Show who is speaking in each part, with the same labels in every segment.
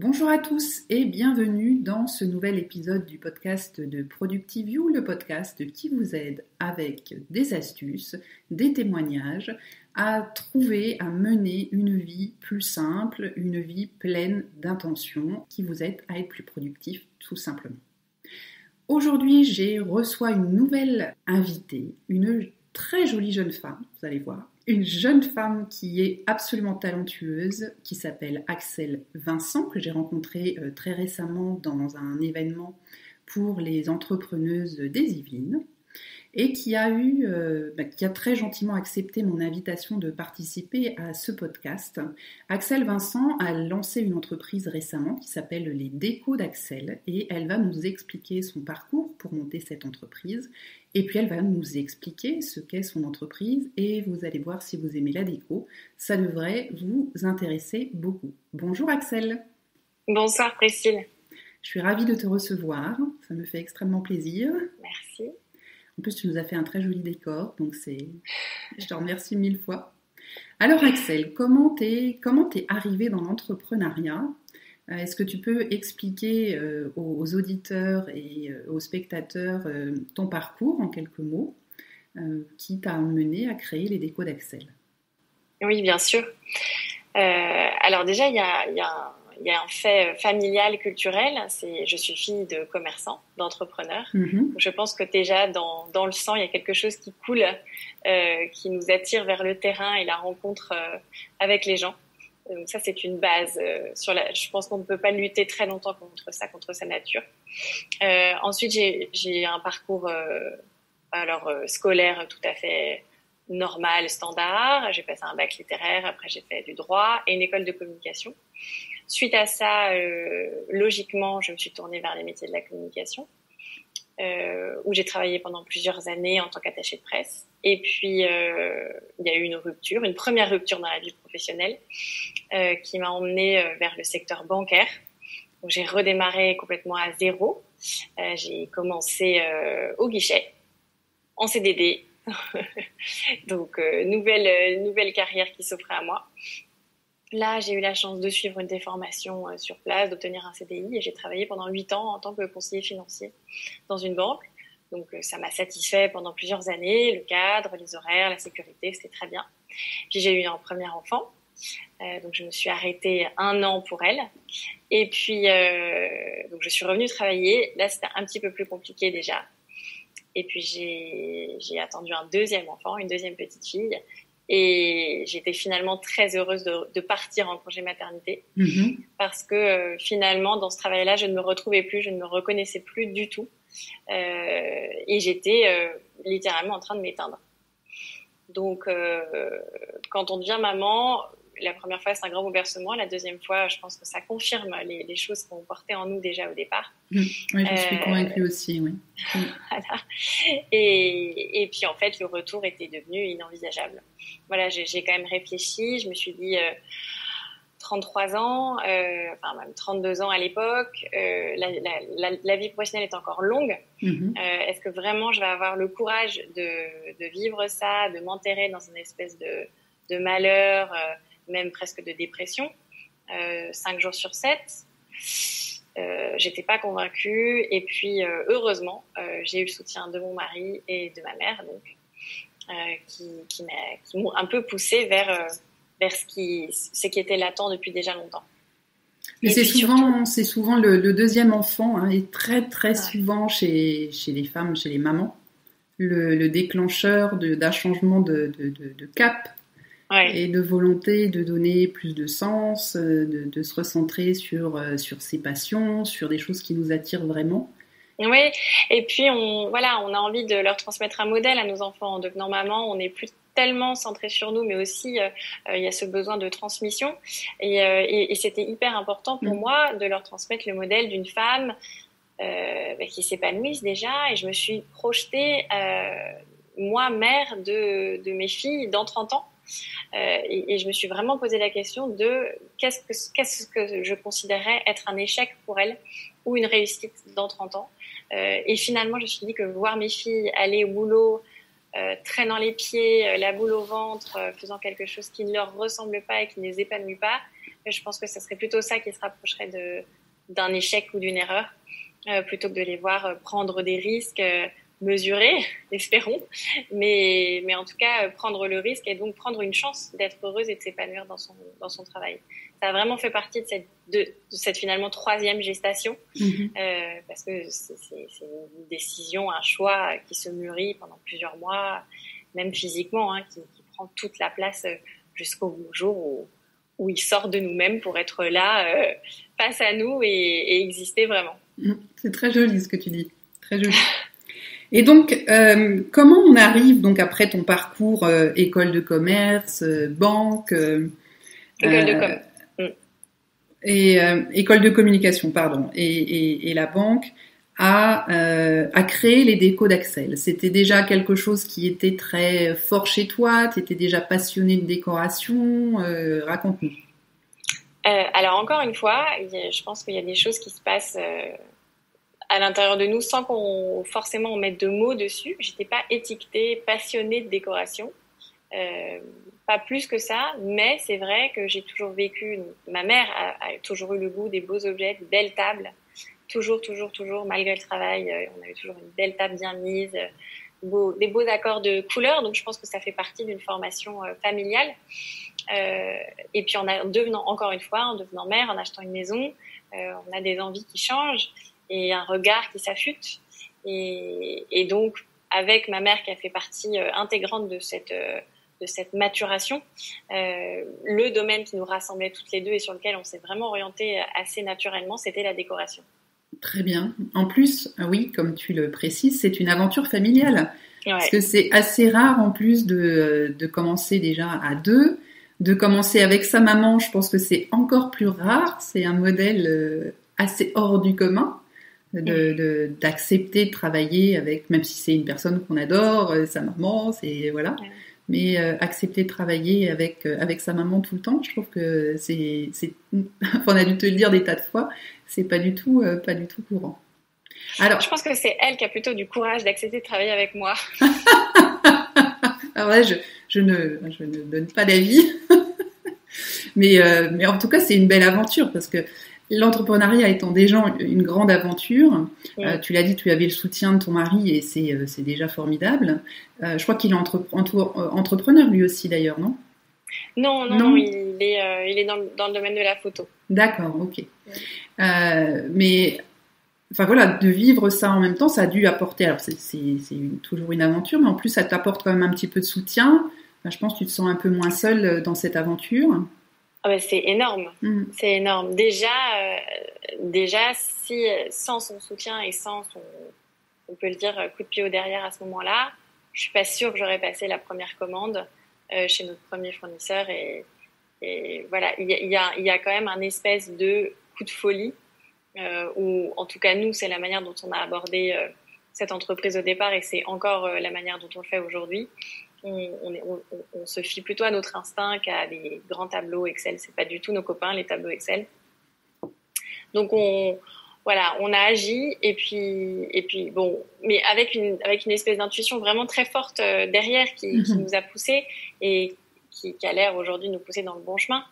Speaker 1: Bonjour à tous et bienvenue dans ce nouvel épisode du podcast de Productiveview, le podcast qui vous aide avec des astuces, des témoignages à trouver, à mener une vie plus simple, une vie pleine d'intentions qui vous aide à être plus productif tout simplement. Aujourd'hui, j'ai reçu une nouvelle invitée, une très jolie jeune femme, vous allez voir. Une jeune femme qui est absolument talentueuse, qui s'appelle Axelle Vincent, que j'ai rencontrée très récemment dans un événement pour les entrepreneuses des Yvelines, et qui a très gentiment accepté mon invitation de participer à ce podcast. Axelle Vincent a lancé une entreprise récemment qui s'appelle les Décos d'Axelle, et elle va nous expliquer son parcours pour monter cette entreprise. Et puis elle va nous expliquer ce qu'est son entreprise et vous allez voir si vous aimez la déco, ça devrait vous intéresser beaucoup. Bonjour Axelle.
Speaker 2: Bonsoir Priscille.
Speaker 1: Je suis ravie de te recevoir, ça me fait extrêmement plaisir.
Speaker 2: Merci.
Speaker 1: En plus tu nous as fait un très joli décor, donc je te remercie mille fois. Alors Axelle, comment t'es arrivée dans l'entrepreneuriat ? Est-ce que tu peux expliquer aux auditeurs et aux spectateurs ton parcours en quelques mots qui t'a mené à créer les Décos d'Axelle ?
Speaker 2: Oui, bien sûr. Alors déjà, il y a un fait familial, culturel. Je suis fille de commerçants, d'entrepreneurs.
Speaker 1: Mm-hmm.
Speaker 2: Je pense que déjà, dans le sang, il y a quelque chose qui coule, qui nous attire vers le terrain et la rencontre avec les gens. Donc ça, c'est une base. Je pense qu'on ne peut pas lutter très longtemps contre sa nature. Ensuite, j'ai un parcours scolaire tout à fait normal, standard. J'ai passé un bac littéraire, après j'ai fait du droit et une école de communication. Suite à ça, logiquement, je me suis tournée vers les métiers de la communication, où j'ai travaillé pendant plusieurs années en tant qu'attachée de presse. Et puis, il y a eu une première rupture dans la vie professionnelle qui m'a emmenée vers le secteur bancaire. Donc, j'ai redémarré complètement à zéro. J'ai commencé au guichet, en CDD. Donc, nouvelle carrière qui s'offrait à moi. Là, j'ai eu la chance de suivre des formations sur place, d'obtenir un CDI et j'ai travaillé pendant 8 ans en tant que conseiller financier dans une banque. Donc, ça m'a satisfait pendant plusieurs années, le cadre, les horaires, la sécurité, c'était très bien. Puis, j'ai eu un premier enfant, donc je me suis arrêtée 1 an pour elle. Et puis, donc je suis revenue travailler. Là, c'était un petit peu plus compliqué déjà. Et puis, j'ai attendu un deuxième enfant, une deuxième petite fille. Et j'étais finalement très heureuse de partir en congé maternité parce que finalement, dans ce travail-là, je ne me retrouvais plus, je ne me reconnaissais plus du tout. Et j'étais littéralement en train de m'éteindre. Donc, quand on devient maman, la première fois, c'est un grand bouleversement. La deuxième fois, je pense que ça confirme les choses qu'on portait en nous déjà au départ.
Speaker 1: Oui, je suis convaincue aussi, oui.
Speaker 2: Voilà. Et puis, en fait, le retour était devenu inenvisageable. Voilà, j'ai quand même réfléchi. Je me suis dit... 33 ans, même 32 ans à l'époque, la vie professionnelle est encore longue. Est-ce que vraiment je vais avoir le courage de vivre ça, de m'enterrer dans une espèce de malheur, même presque de dépression, 5 jours sur 7 j'étais pas convaincue. Et puis, heureusement, j'ai eu le soutien de mon mari et de ma mère, donc, qui m'ont un peu poussée vers ce qui était latent depuis déjà longtemps.
Speaker 1: Mais c'est souvent le deuxième enfant, hein, et très souvent chez les femmes, chez les mamans, le déclencheur d'un changement de cap et de volonté de donner plus de sens, de se recentrer sur ses passions, sur des choses qui nous attirent vraiment.
Speaker 2: Oui, et puis on a envie de leur transmettre un modèle à nos enfants. En devenant maman, on n'est plus tellement centré sur nous, mais aussi il y a ce besoin de transmission. Et c'était hyper important pour moi de leur transmettre le modèle d'une femme qui s'épanouisse déjà. Et je me suis projetée, moi, mère de mes filles dans 30 ans. Et je me suis vraiment posé la question de qu'est-ce que je considérais être un échec pour elles ou une réussite dans 30 ans. Et finalement, je me suis dit que voir mes filles aller au boulot, traînant les pieds, la boule au ventre, faisant quelque chose qui ne leur ressemble pas et qui ne les épanouit pas, je pense que ce serait plutôt ça qui se rapprocherait d'un échec ou d'une erreur, plutôt que de les voir prendre des risques mesurés, espérons, mais en tout cas prendre le risque et donc prendre une chance d'être heureuse et de s'épanouir dans son travail. Ça a vraiment fait partie de cette finalement 3e gestation, parce que c'est une décision, un choix qui se mûrit pendant plusieurs mois, même physiquement, qui prend toute la place jusqu'au jour où il sort de nous-mêmes pour être là face à nous et exister vraiment.
Speaker 1: C'est très joli ce que tu dis, très joli. Et donc, comment on arrive donc après ton parcours école de commerce, banque,
Speaker 2: école de com.
Speaker 1: Et école de communication, pardon, et la banque à créer les décos d'Axel. C'était déjà quelque chose qui était très fort chez toi. Tu étais déjà passionnée de décoration. Raconte-nous.
Speaker 2: Alors encore une fois, je pense qu'il y a des choses qui se passent à l'intérieur de nous sans qu'on forcément on mette de mots dessus. J'étais pas étiquetée passionnée de décoration, pas plus que ça, mais c'est vrai que j'ai toujours vécu. Ma mère a toujours eu le goût des beaux objets, des belles tables, toujours, malgré le travail, on avait toujours une belle table bien mise, des beaux accords de couleurs. Donc je pense que ça fait partie d'une formation familiale. Et puis en devenant mère, en achetant une maison, on a des envies qui changent et un regard qui s'affûte. Et donc, avec ma mère qui a fait partie intégrante de cette maturation, le domaine qui nous rassemblait toutes les deux et sur lequel on s'est vraiment orienté assez naturellement, c'était la décoration.
Speaker 1: Très bien. En plus, oui, comme tu le précises, c'est une aventure familiale. Ouais. Parce que c'est assez rare en plus de commencer déjà à deux, de commencer avec sa maman. Je pense que c'est encore plus rare. C'est un modèle assez hors du commun. D'accepter de travailler avec, même si c'est une personne qu'on adore, sa maman, c'est voilà, mais accepter de travailler avec sa maman tout le temps, je trouve que c'est on a dû te le dire des tas de fois, c'est pas du tout courant.
Speaker 2: Alors, je pense que c'est elle qui a plutôt du courage d'accepter de travailler avec moi.
Speaker 1: Alors là, je ne donne pas d'avis, mais en tout cas, c'est une belle aventure parce que l'entrepreneuriat étant déjà une grande aventure, tu l'as dit, tu avais le soutien de ton mari et c'est déjà formidable. Je crois qu'il est entrepreneur lui aussi d'ailleurs, non ?
Speaker 2: Non, il est dans le domaine de la photo.
Speaker 1: D'accord, ok. Mais enfin voilà, de vivre ça en même temps, ça a dû apporter. Alors c'est toujours une aventure, mais en plus ça t'apporte quand même un petit peu de soutien. Enfin, je pense que tu te sens un peu moins seule dans cette aventure.
Speaker 2: Ah ben c'est énorme, c'est énorme. Déjà, si sans son soutien et sans son, on peut le dire, coup de pied au derrière à ce moment-là, je suis pas sûre que j'aurais passé la première commande chez notre premier fournisseur. Et voilà, il y a quand même un espèce de coup de folie où, en tout cas nous, c'est la manière dont on a abordé cette entreprise au départ et c'est encore la manière dont on le fait aujourd'hui. On se fie plutôt à notre instinct qu'à des grands tableaux Excel. C'est pas du tout nos copains, les tableaux Excel. Donc on a agi et puis bon, mais avec une espèce d'intuition vraiment très forte derrière qui nous a poussés et qui a l'air aujourd'hui nous pousser dans le bon chemin.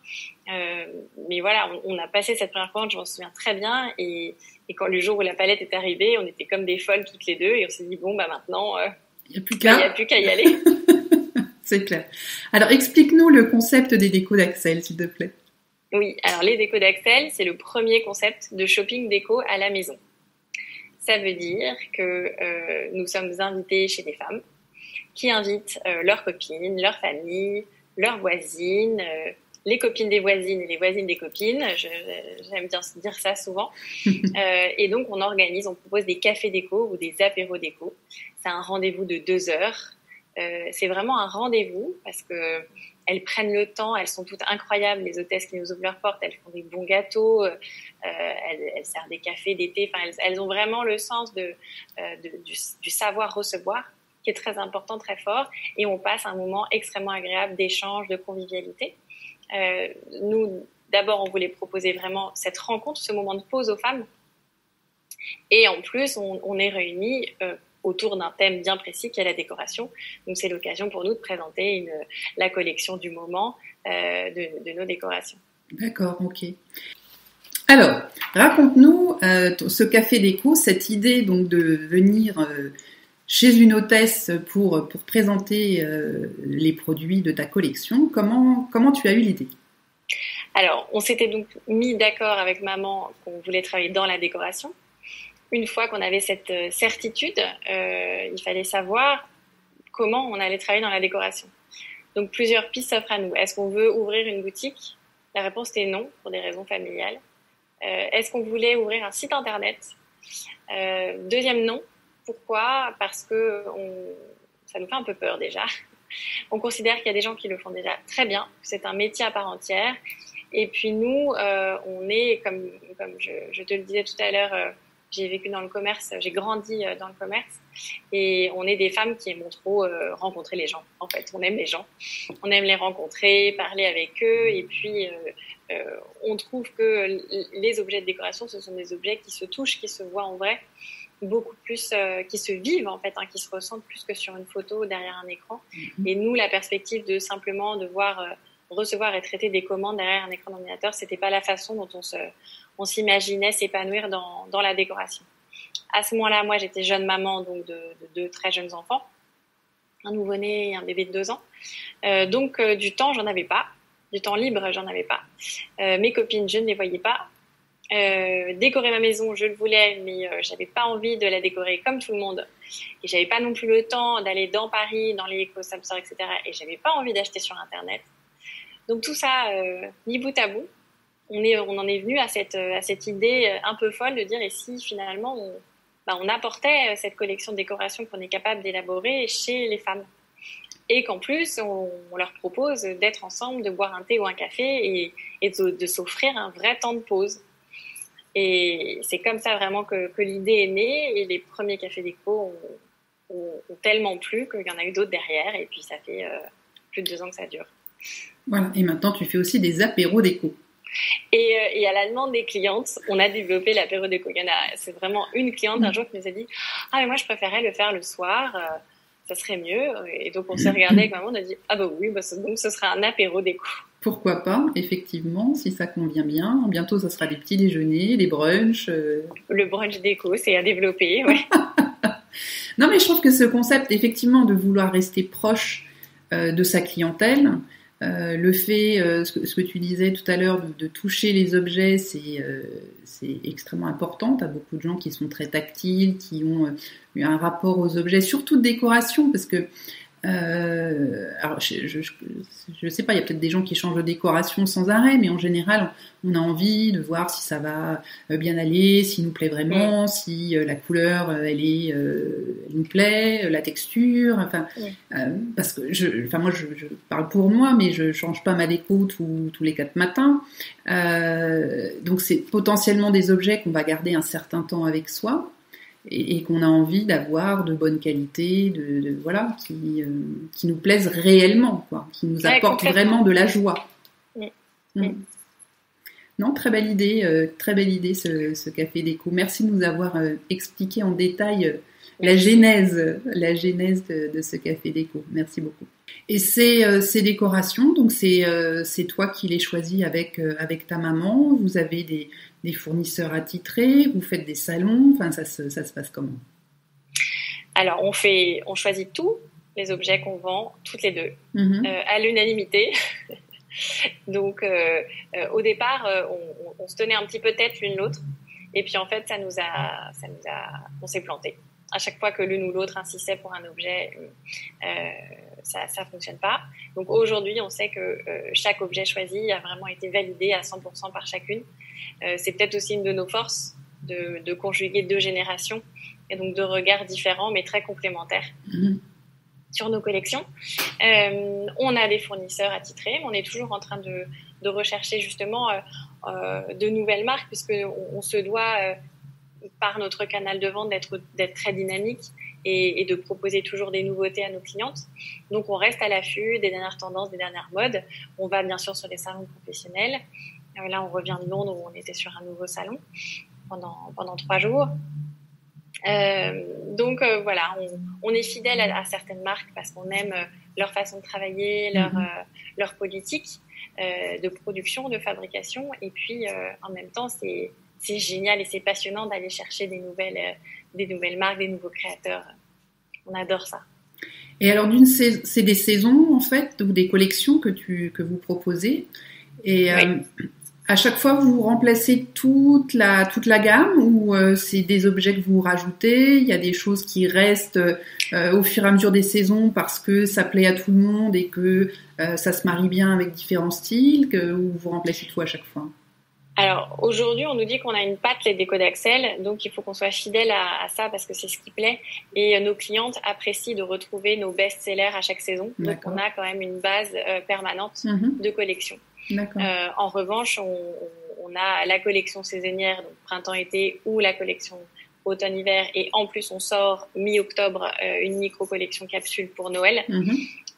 Speaker 2: Mais voilà, on a passé cette première commande, je m'en souviens très bien. Et quand le jour où la palette est arrivée, on était comme des folles toutes les deux et on s'est dit bon bah maintenant
Speaker 1: il n'y a plus qu'à
Speaker 2: y aller.
Speaker 1: C'est clair. Alors, explique-nous le concept des décos d'Axel, s'il te plaît.
Speaker 2: Oui, alors les décos d'Axel, c'est le premier concept de shopping déco à la maison. Ça veut dire que nous sommes invités chez des femmes qui invitent leurs copines, leurs familles, leurs voisines, les copines des voisines et les voisines des copines. J'aime bien dire ça souvent. Et donc, on propose des cafés déco ou des apéros déco. C'est un rendez-vous de 2 heures. C'est vraiment un rendez-vous parce que elles prennent le temps, elles sont toutes incroyables, les hôtesses qui nous ouvrent leurs portes, elles font des bons gâteaux, elles servent des cafés, des thés, enfin elles ont vraiment le sens du savoir recevoir qui est très important, très fort, et on passe un moment extrêmement agréable d'échange, de convivialité. Nous, d'abord, on voulait proposer vraiment cette rencontre, ce moment de pause aux femmes, et en plus, on est réunis autour d'un thème bien précis qui est la décoration. Donc c'est l'occasion pour nous de présenter la collection du moment de nos décorations.
Speaker 1: D'accord, ok. Alors, raconte-nous ce café déco, cette idée donc de venir chez une hôtesse pour présenter les produits de ta collection. Comment tu as eu l'idée ?
Speaker 2: Alors, on s'était donc mis d'accord avec maman qu'on voulait travailler dans la décoration. Une fois qu'on avait cette certitude, il fallait savoir comment on allait travailler dans la décoration. Donc, plusieurs pistes s'offrent à nous. Est-ce qu'on veut ouvrir une boutique ? La réponse était non, pour des raisons familiales. Est-ce qu'on voulait ouvrir un site internet ? Deuxième non. Pourquoi ? Parce que ça nous fait un peu peur déjà. On considère qu'il y a des gens qui le font déjà très bien, que c'est un métier à part entière. Et puis nous, on est, comme je te le disais tout à l'heure, j'ai vécu dans le commerce, j'ai grandi dans le commerce, et on est des femmes qui aiment trop rencontrer les gens. En fait, on aime les gens, on aime les rencontrer, parler avec eux, et puis on trouve que les objets de décoration, ce sont des objets qui se touchent, qui se voient en vrai, beaucoup plus, qui se vivent en fait, qui se ressentent plus que sur une photo derrière un écran. Et nous, la perspective de simplement devoir recevoir et traiter des commandes derrière un écran d'ordinateur, c'était pas la façon dont on s'imaginait s'épanouir dans la décoration. À ce moment-là, moi, j'étais jeune maman, donc de deux très jeunes enfants, un nouveau-né et un bébé de 2 ans. Donc, du temps, j'en avais pas. Du temps libre, j'en avais pas. Mes copines, je ne les voyais pas. Décorer ma maison, je le voulais, mais j'avais pas envie de la décorer comme tout le monde. Et j'avais pas non plus le temps d'aller dans Paris, dans les Eco-Sam Stores, etc. Et j'avais pas envie d'acheter sur Internet. Donc tout ça, mis bout à bout, on en est venu à cette idée un peu folle de dire, et si finalement on apportait cette collection de décoration qu'on est capable d'élaborer chez les femmes, et qu'en plus on leur propose d'être ensemble, de boire un thé ou un café et de s'offrir un vrai temps de pause. Et c'est comme ça vraiment que l'idée est née, et les premiers cafés déco ont tellement plu qu'il y en a eu d'autres derrière, et puis ça fait plus de 2 ans que ça dure.
Speaker 1: Voilà, et maintenant tu fais aussi des apéros déco.
Speaker 2: Et à la demande des clientes, on a développé l'apéro déco. C'est vraiment une cliente un jour qui nous a dit « Ah, mais moi je préférais le faire le soir, ça serait mieux. » Et donc on s'est regardé avec maman, on a dit « Ah bah oui, donc ce sera un apéro déco. »
Speaker 1: Pourquoi pas, effectivement, si ça convient bien. Bientôt, ça sera des petits déjeuners, des brunchs.
Speaker 2: Le brunch déco, c'est à développer, ouais.
Speaker 1: Non, mais je trouve que ce concept, effectivement, de vouloir rester proche de sa clientèle, le fait, ce que tu disais tout à l'heure, de toucher les objets, c'est extrêmement important. Tu as beaucoup de gens qui sont très tactiles, qui ont un rapport aux objets, surtout de décoration, parce que alors je sais pas, il y a peut-être des gens qui changent de décoration sans arrêt, mais en général on a envie de voir si ça va bien aller, s'il nous plaît vraiment, si la couleur elle nous plaît, la texture, enfin parce que moi je parle pour moi, mais je change pas ma déco tous les 4 matins, donc c'est potentiellement des objets qu'on va garder un certain temps avec soi. Et qu'on a envie d'avoir de bonne qualité, voilà, qui nous plaisent réellement, quoi, qui nous apportent vraiment de la joie. Non, très belle idée, ce café déco. Merci de nous avoir expliqué en détail la genèse de ce café déco. Merci beaucoup. Et ces décorations, donc c'est toi qui les choisis avec ta maman. Vous avez des fournisseurs attitrés, vous faites des salons, enfin ça se passe comment ?
Speaker 2: Alors on choisit tous les objets qu'on vend toutes les deux à l'unanimité. Donc au départ on se tenait un petit peu tête l'une l'autre, et puis en fait on s'est planté. À chaque fois que l'une ou l'autre insistait pour un objet, ça fonctionne pas. Donc aujourd'hui, on sait que chaque objet choisi a vraiment été validé à 100% par chacune. C'est peut-être aussi une de nos forces de conjuguer 2 générations, et donc 2 regards différents mais très complémentaires sur nos collections. On a des fournisseurs attitrés, mais on est toujours en train de rechercher justement de nouvelles marques, puisqu'on se doit par notre canal de vente d'être très dynamique et de proposer toujours des nouveautés à nos clientes. Donc on reste à l'affût des dernières tendances, des dernières modes. On va bien sûr sur les salons professionnels. Là on revient de Londres où on était sur un nouveau salon pendant 3 jours. Donc voilà, on est fidèle à certaines marques parce qu'on aime leur façon de travailler, leur politique de production, de fabrication. Et puis en même temps, c'est génial et c'est passionnant d'aller chercher des nouvelles marques, des nouveaux créateurs. On adore ça.
Speaker 1: Et alors, c'est des saisons en fait ou des collections que vous proposez. Et
Speaker 2: oui.
Speaker 1: À chaque fois, vous remplacez toute la gamme ou c'est des objets que vous rajoutez? Il y a des choses qui restent au fur et à mesure des saisons parce que ça plaît à tout le monde et que ça se marie bien avec différents styles, ou vous remplacez tout à chaque fois?
Speaker 2: Alors aujourd'hui, on nous dit qu'on a une patte les décos d'Axel, donc il faut qu'on soit fidèle à ça parce que c'est ce qui plaît. Et nos clientes apprécient de retrouver nos best-sellers à chaque saison.
Speaker 1: D'accord.
Speaker 2: Donc on a quand même une base permanente de collection.
Speaker 1: D'accord.
Speaker 2: En revanche, on a la collection saisonnière, donc printemps-été, ou la collection automne-hiver. Et en plus, on sort mi-octobre une micro-collection capsule pour Noël.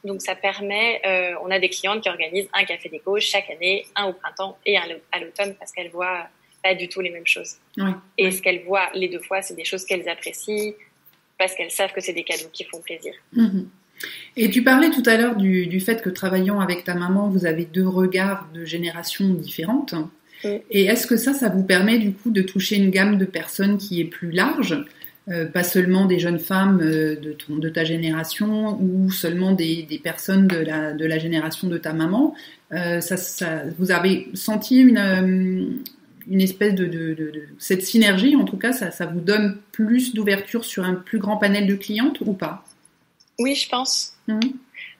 Speaker 2: Donc ça permet, on a des clientes qui organisent un café déco chaque année, un au printemps et un à l'automne parce qu'elles voient pas du tout les mêmes choses.
Speaker 1: Ouais,
Speaker 2: et ce qu'elles voient les deux fois, c'est des choses qu'elles apprécient parce qu'elles savent que c'est des cadeaux qui font plaisir.
Speaker 1: Et tu parlais tout à l'heure du fait que travaillant avec ta maman, vous avez deux regards de générations différentes. Et est-ce que ça vous permet du coup de toucher une gamme de personnes qui est plus large, pas seulement des jeunes femmes de ta génération ou seulement des personnes de la génération de ta maman? Vous avez senti une espèce de cette synergie, en tout cas, ça vous donne plus d'ouverture sur un plus grand panel de clientes ou pas?
Speaker 2: Oui, je pense.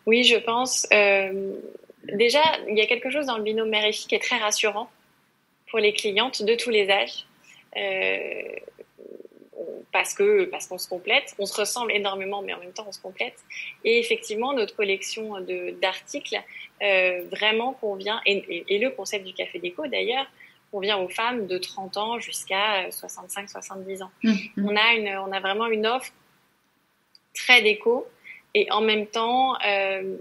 Speaker 2: Oui, je pense. Déjà, il y a quelque chose dans le binôme mère et fille qui est très rassurant pour les clientes de tous les âges. Parce qu'on se complète, on se ressemble énormément, mais en même temps on se complète. Et effectivement, notre collection d'articles vraiment convient, et le concept du café déco d'ailleurs, convient aux femmes de 30 ans jusqu'à 65-70 ans. On a vraiment une offre très déco et en même temps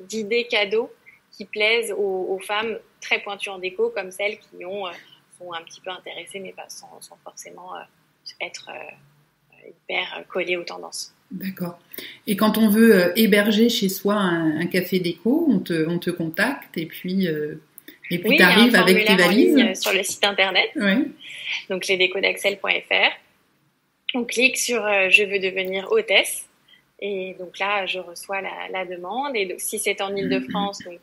Speaker 2: d'idées cadeaux qui plaisent aux femmes très pointues en déco, comme celles qui sont un petit peu intéressées, mais pas sans forcément être hyper collées aux tendances.
Speaker 1: D'accord. Et quand on veut héberger chez soi un café déco, on te contacte et puis tu arrives avec tes valises
Speaker 2: sur le site internet.
Speaker 1: Oui.
Speaker 2: Donc lesdécodaxel.fr. On clique sur je veux devenir hôtesse. Et donc là, je reçois la demande. Et donc, si c'est en Île-de-France, donc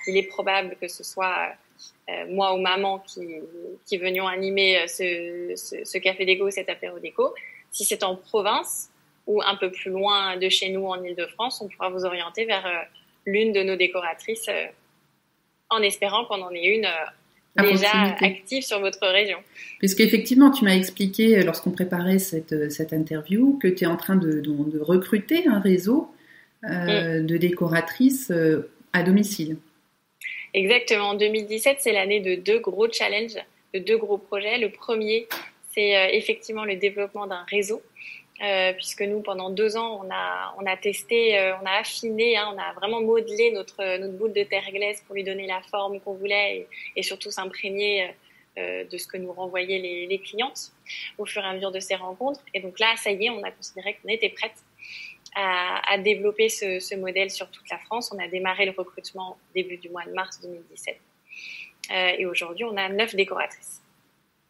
Speaker 2: il est probable que ce soit moi ou maman qui venions animer ce café déco, cet apéro déco. Si c'est en province ou un peu plus loin de chez nous en Île-de-France, on pourra vous orienter vers l'une de nos décoratrices en espérant qu'on en ait une déjà active sur votre région.
Speaker 1: Parce qu'effectivement, tu m'as expliqué lorsqu'on préparait cette interview que tu es en train de recruter un réseau de décoratrices à domicile.
Speaker 2: Exactement. En 2017, c'est l'année de deux gros challenges, de deux gros projets. Le premier, c'est effectivement le développement d'un réseau. Puisque nous, pendant 2 ans, on a testé, on a affiné, on a vraiment modelé notre boule de terre glaise pour lui donner la forme qu'on voulait et surtout s'imprégner de ce que nous renvoyaient les clientes au fur et à mesure de ces rencontres. Et donc là, ça y est, on a considéré qu'on était prête à développer ce modèle sur toute la France. On a démarré le recrutement début du mois de mars 2017. Et aujourd'hui, on a 9 décoratrices.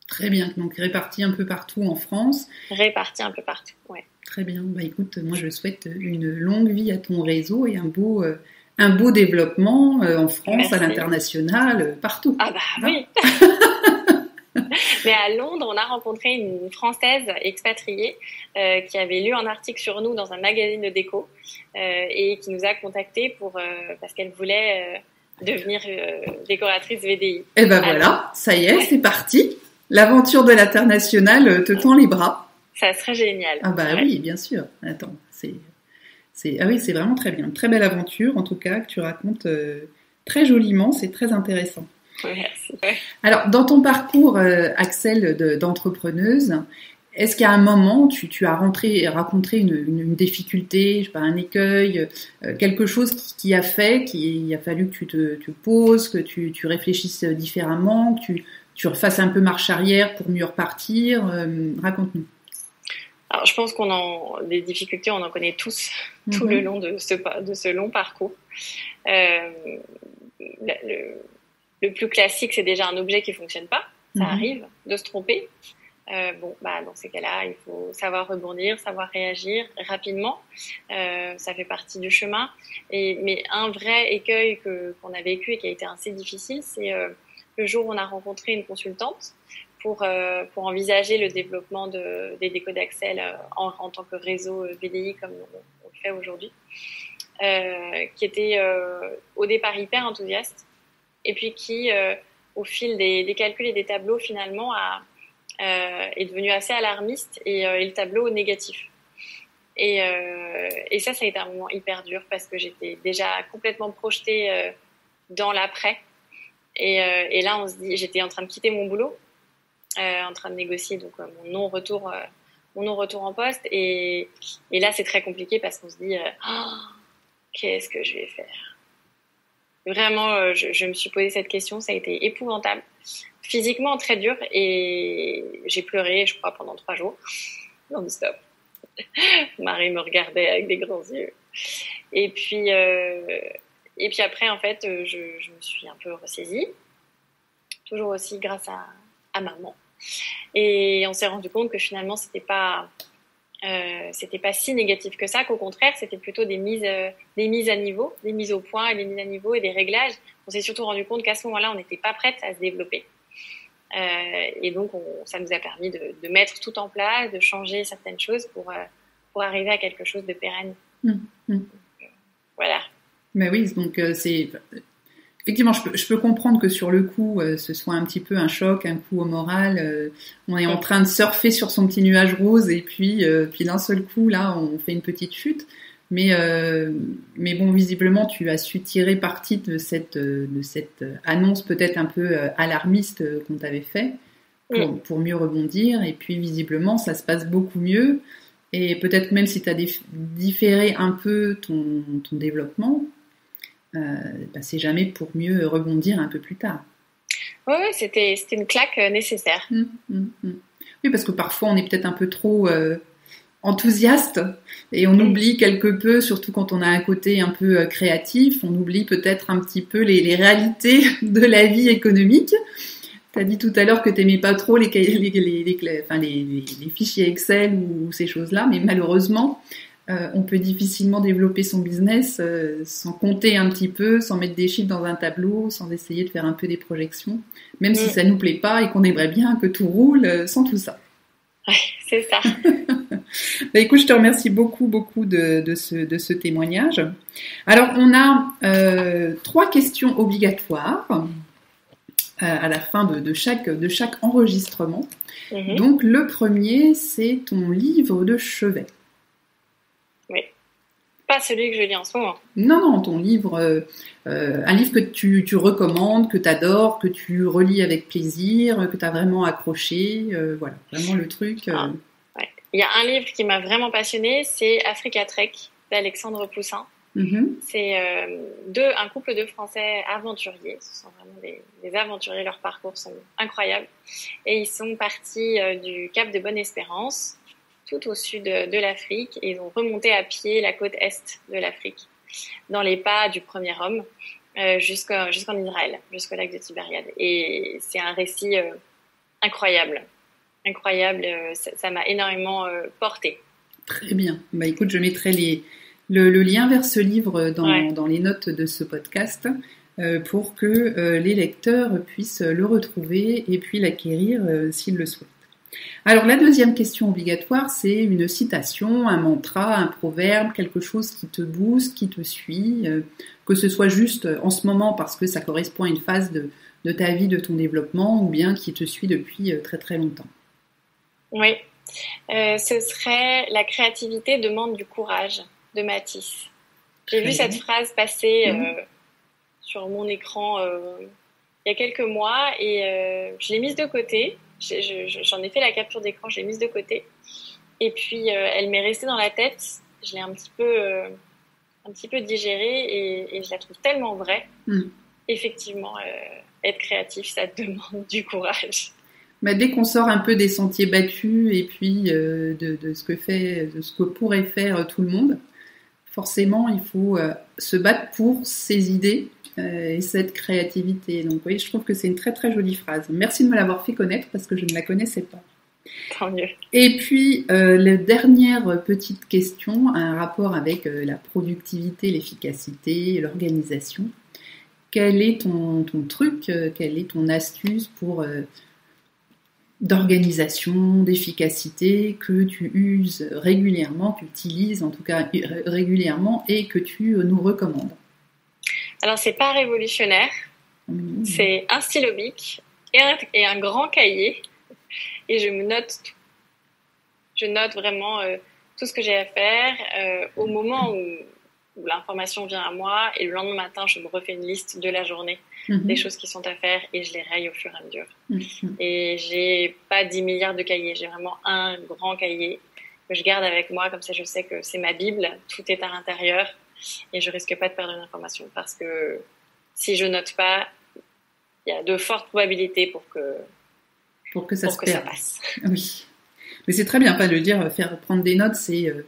Speaker 1: Très bien, donc répartis un peu partout en France.
Speaker 2: Répartis un peu partout, ouais.
Speaker 1: Très bien, écoute, moi je souhaite une longue vie à ton réseau et un beau développement en France, Merci. À l'international, partout.
Speaker 2: Ah bah oui. Mais à Londres, on a rencontré une Française expatriée qui avait lu un article sur nous dans un magazine de déco et qui nous a contactés parce qu'elle voulait devenir décoratrice VDI.
Speaker 1: Et ben voilà, ça y est, ouais. C'est parti. L'aventure de l'international te tend les bras.
Speaker 2: Ça serait génial.
Speaker 1: Ah bah ouais. Oui, bien sûr. Attends, c'est vraiment très bien. Très belle aventure, en tout cas, que tu racontes très joliment. C'est très intéressant.
Speaker 2: Merci.
Speaker 1: Alors, dans ton parcours, Axel, d'entrepreneuse, est-ce qu'à un moment, tu as rencontré une difficulté, je sais pas, un écueil, quelque chose qui a fait qu'il a fallu que tu te poses, que tu réfléchisses différemment, que tu refasses un peu marche arrière pour mieux repartir? Raconte-nous.
Speaker 2: Alors, je pense des difficultés, on en connaît tous tout le long de ce long parcours. Le plus classique, c'est déjà un objet qui fonctionne pas. Ça arrive de se tromper. Dans ces cas-là, il faut savoir rebondir, savoir réagir rapidement. Ça fait partie du chemin. Mais un vrai écueil qu'on a vécu et qui a été assez difficile, c'est le jour où on a rencontré une consultante pour envisager le développement des décodes Axel en tant que réseau VDI comme on le fait aujourd'hui, qui était au départ hyper enthousiaste et puis qui, au fil des calculs et des tableaux, finalement, est devenu assez alarmiste et le tableau négatif. Et ça a été un moment hyper dur parce que j'étais déjà complètement projetée dans l'après. Et là, j'étais en train de quitter mon boulot, en train de négocier donc mon non-retour en poste. Et là, c'est très compliqué parce qu'on se dit qu'est-ce que je vais faire? Vraiment, je me suis posé cette question, ça a été épouvantable. Physiquement, très dur, et j'ai pleuré, je crois, pendant 3 jours. Non-stop. Marie me regardait avec des grands yeux. Et puis après, en fait, je me suis un peu ressaisie. Toujours aussi grâce à maman. Et on s'est rendu compte que finalement, c'était pas si négatif que ça, qu'au contraire, c'était plutôt des mises à niveau, des mises au point et des mises à niveau et des réglages. On s'est surtout rendu compte qu'à ce moment-là, on n'était pas prête à se développer. Et donc, ça nous a permis de mettre tout en place, de changer certaines choses pour arriver à quelque chose de pérenne. Voilà.
Speaker 1: Ben oui, donc c'est... Effectivement, je peux comprendre que sur le coup, ce soit un petit peu un choc, un coup au moral. On est en train de surfer sur son petit nuage rose et puis d'un seul coup, là, on fait une petite chute. Mais bon, visiblement, tu as su tirer parti de cette annonce peut-être un peu alarmiste qu'on t'avait fait pour mieux rebondir. Et puis, visiblement, ça se passe beaucoup mieux. Et peut-être même si tu as différé un peu ton développement, c'est jamais pour mieux rebondir un peu plus tard.
Speaker 2: Oui, c'était une claque nécessaire.
Speaker 1: Oui, parce que parfois on est peut-être un peu trop enthousiaste et on oublie quelque peu, surtout quand on a un côté un peu créatif, on oublie peut-être un petit peu les réalités de la vie économique. Tu as dit tout à l'heure que tu n'aimais pas trop les fichiers Excel ou ces choses-là, mais malheureusement, on peut difficilement développer son business sans compter un petit peu, sans mettre des chiffres dans un tableau, sans essayer de faire un peu des projections, même si ça nous plaît pas et qu'on aimerait bien que tout roule sans tout ça.
Speaker 2: Ouais, c'est ça.
Speaker 1: Écoute, je te remercie beaucoup de ce témoignage. Alors, on a 3 questions obligatoires à la fin de chaque enregistrement. Donc, le premier, c'est ton livre de chevet.
Speaker 2: Oui. Pas celui que je lis en ce moment.
Speaker 1: Non, ton livre, un livre que tu recommandes, que tu adores, que tu relis avec plaisir, que tu as vraiment accroché, voilà, vraiment le truc.
Speaker 2: Ouais. Il y a un livre qui m'a vraiment passionnée, c'est Africa Trek d'Alexandre Poussin. C'est un couple de Français aventuriers. Ce sont vraiment des aventuriers, leurs parcours sont incroyables. Et ils sont partis du Cap de Bonne-Espérance, tout au sud de l'Afrique, et ils ont remonté à pied la côte est de l'Afrique, dans les pas du premier homme, jusqu'en Israël, jusqu'au lac de Tibériade. Et c'est un récit incroyable. Ça m'a énormément porté.
Speaker 1: Très bien. Écoute, je mettrai le lien vers ce livre dans les notes de ce podcast pour que les lecteurs puissent le retrouver et puis l'acquérir s'ils le souhaitent. Alors la deuxième question obligatoire, c'est une citation, un mantra, un proverbe, quelque chose qui te booste, qui te suit, que ce soit juste en ce moment parce que ça correspond à une phase de ta vie, de ton développement, ou bien qui te suit depuis très très longtemps.
Speaker 2: Oui, ce serait « La créativité demande du courage » de Matisse. J'ai vu cette phrase passer sur mon écran il y a quelques mois et je l'ai mise de côté. J'en ai fait la capture d'écran, je l'ai mise de côté. Et puis, elle m'est restée dans la tête. Je l'ai un petit peu digérée et je la trouve tellement vraie. Effectivement, être créatif, ça demande du courage.
Speaker 1: Dès qu'on sort un peu des sentiers battus et puis de ce que pourrait faire tout le monde, forcément, il faut se battre pour ses idées et cette créativité. Donc oui, je trouve que c'est une très très jolie phrase. Merci de me l'avoir fait connaître parce que je ne la connaissais pas.
Speaker 2: Tant mieux.
Speaker 1: Et puis, la dernière petite question a un rapport avec la productivité, l'efficacité, l'organisation. Quel est ton truc, quelle est ton astuce pour d'organisation, d'efficacité que tu uses régulièrement, tu utilises en tout cas régulièrement et que tu nous recommandes?
Speaker 2: Alors, c'est pas révolutionnaire. C'est un stylo bic et un grand cahier. Et je me note tout. Je note vraiment tout ce que j'ai à faire au moment où l'information vient à moi. Et le lendemain matin, je me refais une liste de la journée, des choses qui sont à faire et je les raye au fur et à mesure. Et j'ai pas 10 milliards de cahiers. J'ai vraiment un grand cahier que je garde avec moi. Comme ça, je sais que c'est ma Bible. Tout est à l'intérieur et je risque pas de perdre une information parce que si je note pas, il y a de fortes probabilités pour que ça passe.
Speaker 1: Oui, mais c'est très bien, pas de le dire, prendre des notes, je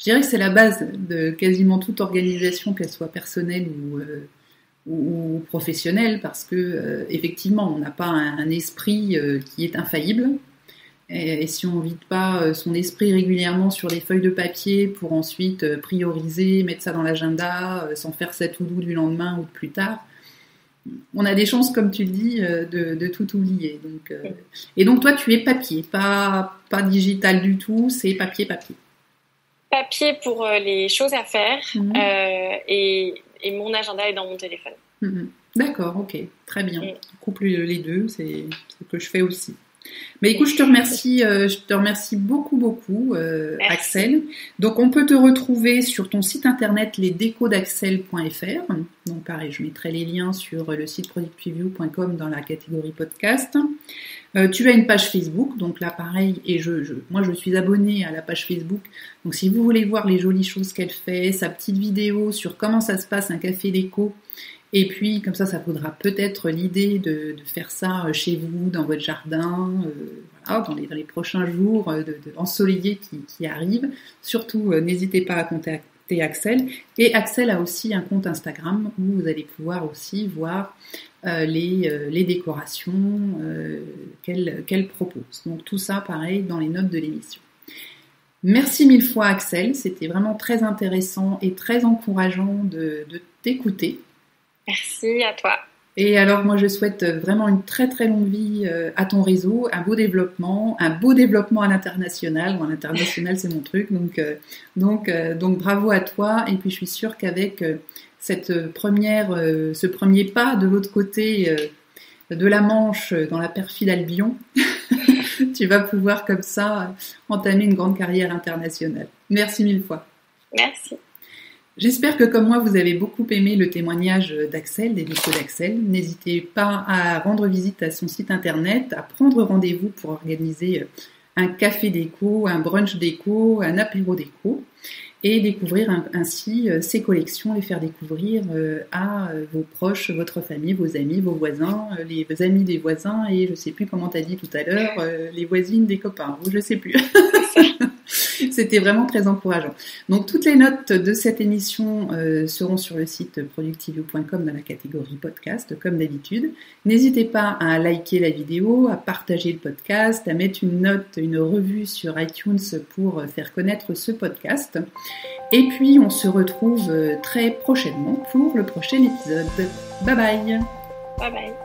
Speaker 1: dirais que c'est la base de quasiment toute organisation, qu'elle soit personnelle ou professionnelle, parce que effectivement, on n'a pas un esprit qui est infaillible, et si on ne vide pas son esprit régulièrement sur les feuilles de papier pour ensuite prioriser, mettre ça dans l'agenda, sans faire sa to-do du lendemain ou de plus tard, on a des chances, comme tu le dis, de tout oublier. Et donc, toi, tu es papier, pas digital du tout, c'est papier.
Speaker 2: Papier pour les choses à faire et mon agenda est dans mon téléphone.
Speaker 1: D'accord, ok, très bien. Couple les deux, c'est ce que je fais aussi. Mais écoute, je te remercie beaucoup, Axel. Donc, on peut te retrouver sur ton site internet lesdecod'axel.fr. Donc, pareil, je mettrai les liens sur le site productiveview.com dans la catégorie podcast. Tu as une page Facebook, donc là, pareil, et moi, je suis abonnée à la page Facebook. Donc, si vous voulez voir les jolies choses qu'elle fait, sa petite vidéo sur comment ça se passe un café déco, et puis, comme ça vous donnera peut-être l'idée de faire ça chez vous, dans votre jardin, dans les prochains jours ensoleillés qui arrivent. Surtout, n'hésitez pas à contacter Axel. Et Axel a aussi un compte Instagram où vous allez pouvoir aussi voir les décorations qu'elle propose. Donc, tout ça, pareil, dans les notes de l'émission. Merci mille fois, Axel. C'était vraiment très intéressant et très encourageant de t'écouter.
Speaker 2: Merci à toi.
Speaker 1: Et alors, moi, je souhaite vraiment une très très longue vie à ton réseau, un beau développement à l'international. Bon, à l'international, c'est mon truc. Donc, bravo à toi. Et puis, je suis sûre qu'avec ce premier pas de l'autre côté de la Manche, dans la perfide Albion, tu vas pouvoir comme ça entamer une grande carrière internationale. Merci mille fois.
Speaker 2: Merci.
Speaker 1: J'espère que comme moi, vous avez beaucoup aimé le témoignage d'Axel, des décos d'Axel. N'hésitez pas à rendre visite à son site internet, à prendre rendez-vous pour organiser un café déco, un brunch déco, un apéro déco et découvrir ainsi ses collections, les faire découvrir à vos proches, votre famille, vos amis, vos voisins, les amis des voisins et je sais plus comment t'as dit tout à l'heure, les voisines des copains, ou je sais plus. C'était vraiment très encourageant. Donc, toutes les notes de cette émission seront sur le site productiveview.com dans la catégorie podcast, comme d'habitude. N'hésitez pas à liker la vidéo, à partager le podcast, à mettre une note, une revue sur iTunes pour faire connaître ce podcast. Et puis, on se retrouve très prochainement pour le prochain épisode. Bye bye.
Speaker 2: Bye bye.